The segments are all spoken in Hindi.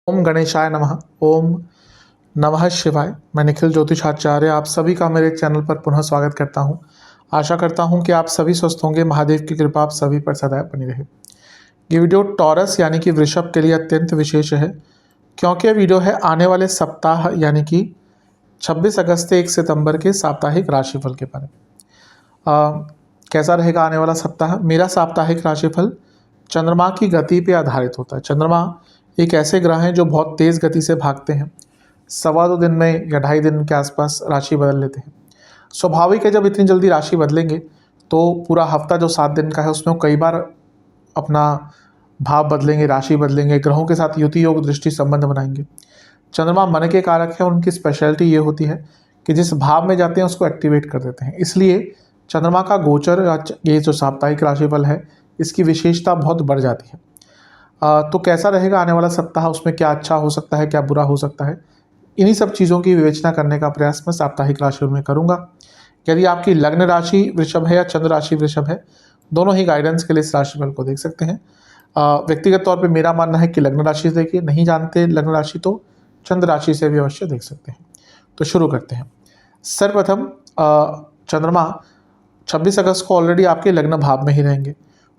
ओम गणेशाय नमः। ओम नमः शिवाय। मैं निखिल ज्योतिषाचार्य आप सभी का मेरे चैनल पर पुनः स्वागत करता हूं। आशा करता हूं कि आप सभी स्वस्थ होंगे। महादेव की कृपा आप सभी पर सदैव बनी रहे। ये वीडियो टॉरस यानी कि वृषभ के लिए अत्यंत विशेष है, क्योंकि यह वीडियो है आने वाले सप्ताह यानी कि 26 अगस्त से 1 सितंबर के साप्ताहिक राशिफल के बारे में। कैसा रहेगा आने वाला सप्ताह? मेरा साप्ताहिक राशिफल चंद्रमा की गति पे आधारित होता है। चंद्रमा एक ऐसे ग्रह हैं जो बहुत तेज़ गति से भागते हैं। 2.25 दिन में या 2.5 दिन के आसपास राशि बदल लेते हैं। स्वाभाविक है, जब इतनी जल्दी राशि बदलेंगे तो पूरा हफ्ता जो 7 दिन का है उसमें वो कई बार अपना भाव बदलेंगे, राशि बदलेंगे, ग्रहों के साथ युति योग दृष्टि संबंध बनाएंगे। चंद्रमा मन के कारक है, उनकी स्पेशलिटी ये होती है कि जिस भाव में जाते हैं उसको एक्टिवेट कर देते हैं। इसलिए चंद्रमा का गोचर, ये जो साप्ताहिक राशिफल है, इसकी विशेषता बहुत बढ़ जाती है। तो कैसा रहेगा आने वाला सप्ताह, उसमें क्या अच्छा हो सकता है, क्या बुरा हो सकता है, इन्हीं सब चीज़ों की विवेचना करने का प्रयास मैं साप्ताहिक राशिफल में करूंगा। यदि आपकी लग्न राशि वृषभ है या चंद्र राशि वृषभ है, दोनों ही गाइडेंस के लिए इस राशिफल को देख सकते हैं। व्यक्तिगत तौर पे मेरा मानना है कि लग्न राशि से देखिए, नहीं जानते लग्न राशि तो चंद्र राशि से भी अवश्य देख सकते हैं। तो शुरू करते हैं। सर्वप्रथम चंद्रमा 26 अगस्त को ऑलरेडी आपके लग्न भाव में ही रहेंगे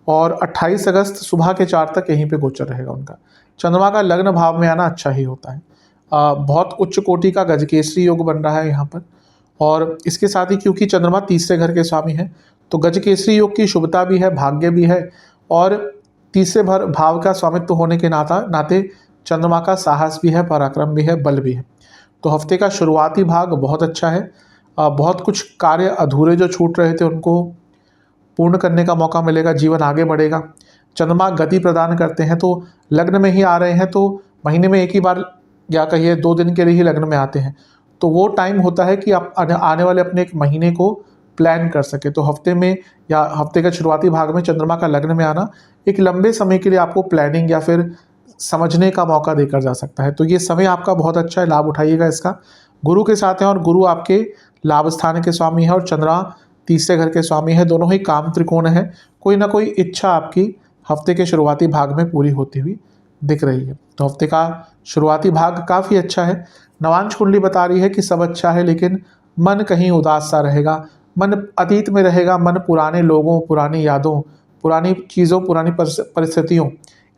और 28 अगस्त सुबह के 4 तक यहीं पे गोचर रहेगा उनका। चंद्रमा का लग्न भाव में आना अच्छा ही होता है। बहुत उच्च कोटि का गजकेसरी योग बन रहा है यहाँ पर, और इसके साथ ही क्योंकि चंद्रमा तीसरे घर के स्वामी हैं तो गजकेसरी योग की शुभता भी है, भाग्य भी है, और तीसरे भाव का स्वामित्व होने के नाते चंद्रमा का साहस भी है, पराक्रम भी है, बल भी है। तो हफ्ते का शुरुआती भाग बहुत अच्छा है। बहुत कुछ कार्य अधूरे जो छूट रहे थे उनको पूर्ण करने का मौका मिलेगा, जीवन आगे बढ़ेगा। चंद्रमा गति प्रदान करते हैं, तो लग्न में ही आ रहे हैं तो महीने में एक ही बार या कहिए 2 दिन के लिए ही लग्न में आते हैं, तो वो टाइम होता है कि आप आने वाले अपने एक महीने को प्लान कर सके। तो हफ्ते में या हफ्ते के शुरुआती भाग में चंद्रमा का लग्न में आना एक लंबे समय के लिए आपको प्लानिंग या फिर समझने का मौका देकर जा सकता है। तो ये समय आपका बहुत अच्छा है, लाभ उठाइएगा इसका। गुरु के साथ हैं और गुरु आपके लाभ स्थान के स्वामी है और चंद्रमा तीसरे घर के स्वामी है। दोनों ही काम त्रिकोण है। कोई ना कोई इच्छा आपकी हफ्ते के शुरुआती भाग में पूरी होती हुई दिख रही है। तो हफ्ते का शुरुआती भाग काफ़ी अच्छा है। नवांश कुंडली बता रही है कि सब अच्छा है, लेकिन मन कहीं उदास सा रहेगा, मन अतीत में रहेगा, मन पुराने लोगों, पुरानी यादों, पुरानी चीज़ों, पुरानी परिस्थितियों,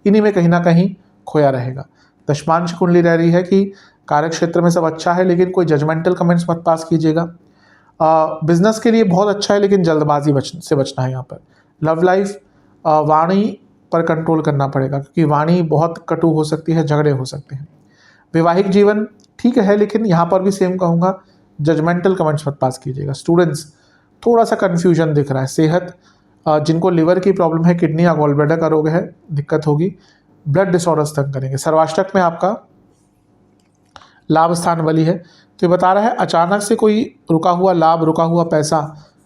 इन्हीं में कहीं ना कहीं खोया रहेगा। दशमांश कुंडली रह रही है कि कार्य क्षेत्र में सब अच्छा है, लेकिन कोई जजमेंटल कमेंट्स मत पास कीजिएगा। बिजनेस के लिए बहुत अच्छा है, लेकिन जल्दबाजी से बचना है यहाँ पर। लव लाइफ, वाणी पर कंट्रोल करना पड़ेगा, क्योंकि वाणी बहुत कटु हो सकती है, झगड़े हो सकते हैं। वैवाहिक जीवन ठीक है, लेकिन यहाँ पर भी सेम कहूँगा, जजमेंटल कमेंट्स मत पास कीजिएगा। स्टूडेंट्स, थोड़ा सा कन्फ्यूजन दिख रहा है। सेहत, जिनको लिवर की प्रॉब्लम है, किडनी या गॉलब्लैडर का रोग है, दिक्कत होगी। ब्लड डिसऑर्डर्स तंग करेंगे। सर्वाष्टक में आपका लाभ स्थान बली है, तो ये बता रहा है अचानक से कोई रुका हुआ लाभ, रुका हुआ पैसा,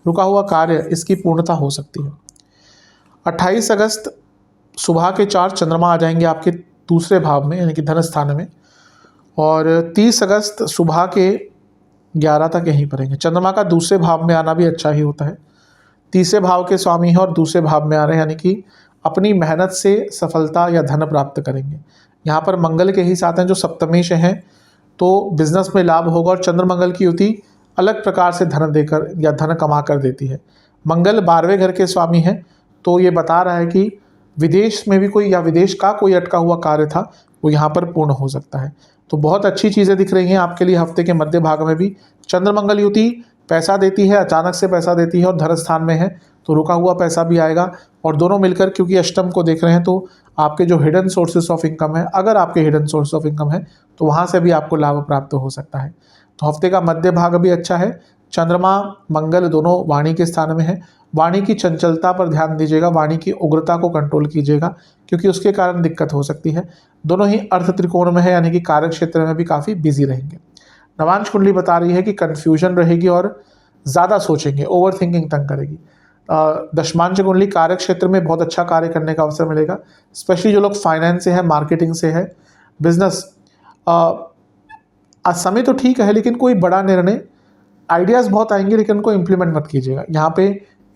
रुका हुआ कार्य, इसकी पूर्णता हो सकती है। 28 अगस्त सुबह के 4 चंद्रमा आ जाएंगे आपके दूसरे भाव में यानी कि धन स्थान में, और 30 अगस्त सुबह के 11 तक यहीं पर रहेंगे। चंद्रमा का दूसरे भाव में आना भी अच्छा ही होता है। तीसरे भाव के स्वामी हैं और दूसरे भाव में आ रहे हैं, यानी कि अपनी मेहनत से सफलता या धन प्राप्त करेंगे। यहाँ पर मंगल के ही साथ हैं जो सप्तमेश हैं, तो बिजनेस में लाभ होगा। और चंद्र मंगल की युति अलग प्रकार से धन देकर या धन कमा कर देती है। मंगल 12वें घर के स्वामी हैं, तो ये बता रहा है कि विदेश में भी कोई या विदेश का कोई अटका हुआ कार्य था वो यहाँ पर पूर्ण हो सकता है। तो बहुत अच्छी चीज़ें दिख रही हैं आपके लिए। हफ्ते के मध्य भाग में भी चंद्र मंगल युति पैसा देती है, अचानक से पैसा देती है, और धन स्थान में है तो रुका हुआ पैसा भी आएगा। और दोनों मिलकर क्योंकि अष्टम को देख रहे हैं, तो आपके जो हिडन सोर्सेस ऑफ इनकम है, अगर आपके हिडन सोर्स ऑफ इनकम है तो वहाँ से भी आपको लाभ प्राप्त हो सकता है। तो हफ्ते का मध्य भाग भी अच्छा है। चंद्रमा मंगल दोनों वाणी के स्थान में है। वाणी की चंचलता पर ध्यान दीजिएगा, वाणी की उग्रता को कंट्रोल कीजिएगा, क्योंकि उसके कारण दिक्कत हो सकती है। दोनों ही अर्थ त्रिकोण में है, यानी कि कार्य क्षेत्र में भी काफ़ी बिजी रहेंगे। नवांश कुंडली बता रही है कि कन्फ्यूजन रहेगी और ज़्यादा सोचेंगे, ओवर थिंकिंग तंग करेगी। दशमांश कुंडली कार्य क्षेत्र में बहुत अच्छा कार्य करने का अवसर मिलेगा, स्पेशली जो लोग फाइनेंस से है, मार्केटिंग से है, बिजनेस। समय तो ठीक है, लेकिन कोई बड़ा निर्णय, आइडियाज़ बहुत आएंगे, लेकिन उनको इम्प्लीमेंट मत कीजिएगा। यहाँ पे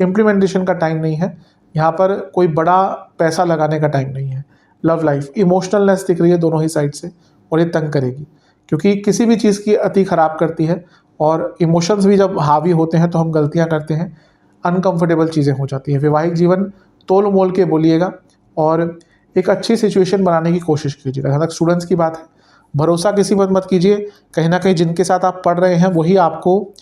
इम्प्लीमेंटेशन का टाइम नहीं है, यहाँ पर कोई बड़ा पैसा लगाने का टाइम नहीं है। लव लाइफ, इमोशनलनेस दिख रही है दोनों ही साइड से और ये तंग करेगी, क्योंकि किसी भी चीज़ की अति खराब करती है और इमोशंस भी जब हावी होते हैं तो हम गलतियां करते हैं, अनकंफर्टेबल चीज़ें हो जाती हैं। वैवाहिक जीवन तोल मोल के बोलिएगा और एक अच्छी सिचुएशन बनाने की कोशिश कीजिएगा। जहाँ तक स्टूडेंट्स की बात है, भरोसा किसी पर मत कीजिए, कहीं ना कहीं जिनके साथ आप पढ़ रहे हैं वही आपको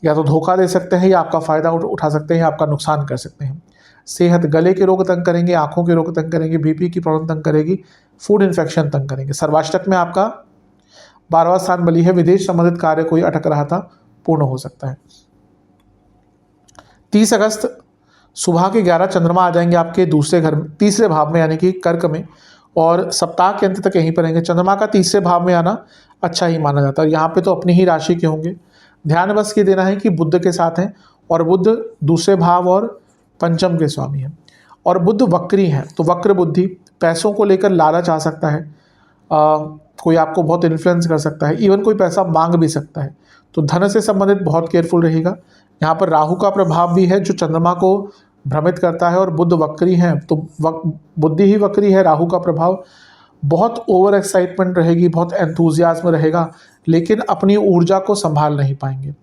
या तो धोखा दे सकते हैं या आपका फ़ायदा उठा सकते हैं या आपका नुकसान कर सकते हैं। सेहत, गले के रोग तंग करेंगे, आंखों के रोग तंग करेंगे, बीपी की प्रॉब्लम तंग करेगी, फूड इन्फेक्शन तंग करेंगे। सर्वाष्टक में आपका 12वां स्थान बली है, विदेश संबंधित कार्य कोई अटक रहा था पूर्ण हो सकता है। 30 अगस्त सुबह के 11 चंद्रमा आ जाएंगे आपके दूसरे घर में, तीसरे भाव में यानी कि कर्क में, और सप्ताह के अंत तक यहीं पर रहेंगे। चंद्रमा का तीसरे भाव में आना अच्छा ही माना जाता है। यहाँ पे तो अपनी ही राशि के होंगे। ध्यान बस ये देना है कि बुध के साथ हैं और बुध दूसरे भाव और पंचम के स्वामी हैं और बुध वक्री हैं, तो वक्र बुद्धि, पैसों को लेकर लालच आ सकता है, कोई आपको बहुत इन्फ्लुएंस कर सकता है, इवन कोई पैसा मांग भी सकता है, तो धन से संबंधित बहुत केयरफुल रहेगा। यहाँ पर राहु का प्रभाव भी है जो चंद्रमा को भ्रमित करता है और बुध वक्री हैं, तो बुद्धि ही वक्री है, राहु का प्रभाव, बहुत ओवर एक्साइटमेंट रहेगी, बहुत एंथुजियाज्म रहेगा, लेकिन अपनी ऊर्जा को संभाल नहीं पाएंगे।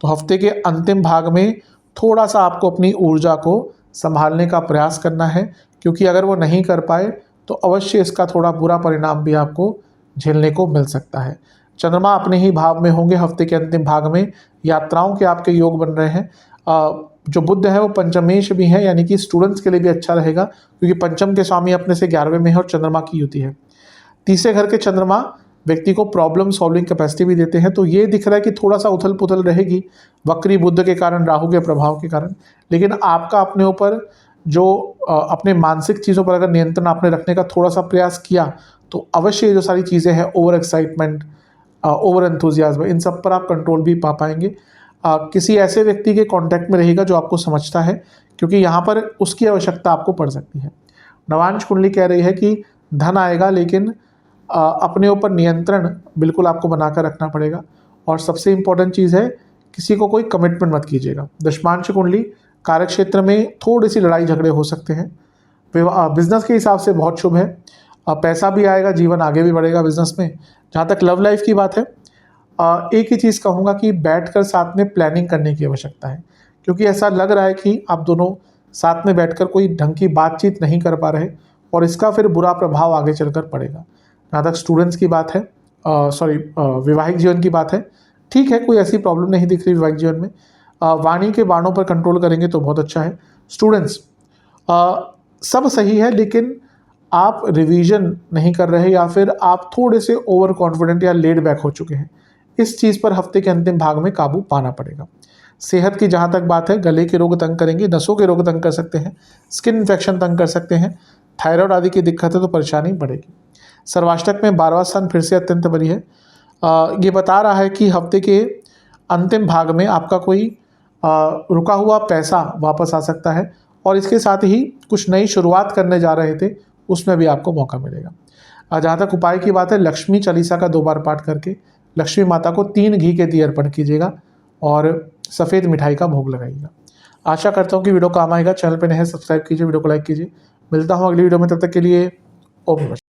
तो हफ्ते के अंतिम भाग में थोड़ा सा आपको अपनी ऊर्जा को संभालने का प्रयास करना है, क्योंकि अगर वो नहीं कर पाए तो अवश्य इसका थोड़ा बुरा परिणाम भी आपको झेलने को मिल सकता है। चंद्रमा अपने ही भाव में होंगे हफ्ते के अंतिम भाग में, यात्राओं के आपके योग बन रहे हैं। जो बुध है वो पंचमेश भी है, यानी कि स्टूडेंट्स के लिए भी अच्छा रहेगा, क्योंकि पंचम के स्वामी अपने से 11वें में है और चंद्रमा की युति है। तीसरे घर के चंद्रमा व्यक्ति को प्रॉब्लम सॉल्विंग कैपेसिटी भी देते हैं, तो ये दिख रहा है कि थोड़ा सा उथल पुथल रहेगी वक्री बुध के कारण, राहु के प्रभाव के कारण, लेकिन आपका अपने ऊपर जो अपने मानसिक चीज़ों पर अगर नियंत्रण आपने रखने का थोड़ा सा प्रयास किया तो अवश्य ये जो सारी चीज़ें हैं, ओवर एक्साइटमेंट, ओवर एंथुजियाज्म, इन सब पर आप कंट्रोल भी पा पाएंगे। किसी ऐसे व्यक्ति के कांटेक्ट में रहेगा जो आपको समझता है, क्योंकि यहाँ पर उसकी आवश्यकता आपको पड़ सकती है। नवांश कुंडली कह रही है कि धन आएगा, लेकिन अपने ऊपर नियंत्रण बिल्कुल आपको बनाकर रखना पड़ेगा। और सबसे इम्पोर्टेंट चीज़ है, किसी को कोई कमिटमेंट मत कीजिएगा। दशमांश कुंडली, कार्यक्षेत्र में थोड़ी सी लड़ाई झगड़े हो सकते हैं। बिजनेस के हिसाब से बहुत शुभ है, पैसा भी आएगा, जीवन आगे भी बढ़ेगा बिजनेस में। जहाँ तक लव लाइफ की बात है, एक ही चीज़ कहूँगा कि बैठकर साथ में प्लानिंग करने की आवश्यकता है, क्योंकि ऐसा लग रहा है कि आप दोनों साथ में बैठकर कोई ढंग की बातचीत नहीं कर पा रहे और इसका फिर बुरा प्रभाव आगे चलकर पड़ेगा। जहाँ तक स्टूडेंट्स की बात है, वैवाहिक जीवन की बात है, ठीक है, कोई ऐसी प्रॉब्लम नहीं दिख रही वैवाहिक जीवन में। वाणी के बाणों पर कंट्रोल करेंगे तो बहुत अच्छा है। स्टूडेंट्स, सब सही है, लेकिन आप रिवीजन नहीं कर रहे या फिर आप थोड़े से ओवर कॉन्फिडेंट या लेड बैक हो चुके हैं। इस चीज़ पर हफ्ते के अंतिम भाग में काबू पाना पड़ेगा। सेहत की जहाँ तक बात है, गले के रोग तंग करेंगे, नसों के रोग तंग कर सकते हैं, स्किन इन्फेक्शन तंग कर सकते हैं, थायराइड आदि की दिक्कत है तो परेशानी बढ़ेगी। सर्वाष्टक में 12वां स्थान फिर से अत्यंत बड़ी है। ये बता रहा है कि हफ्ते के अंतिम भाग में आपका कोई रुका हुआ पैसा वापस आ सकता है और इसके साथ ही कुछ नई शुरुआत करने जा रहे थे उसमें भी आपको मौका मिलेगा। जहाँ तक उपाय की बात है, लक्ष्मी चालीसा का 2 बार पाठ करके लक्ष्मी माता को 3 घी के दिए अर्पण कीजिएगा और सफ़ेद मिठाई का भोग लगाइएगा। आशा करता हूँ कि वीडियो काम आएगा। चैनल पर नए हैं, सब्सक्राइब कीजिए, वीडियो को लाइक कीजिए। मिलता हूँ अगली वीडियो में, तब तक के लिए ओम नमः।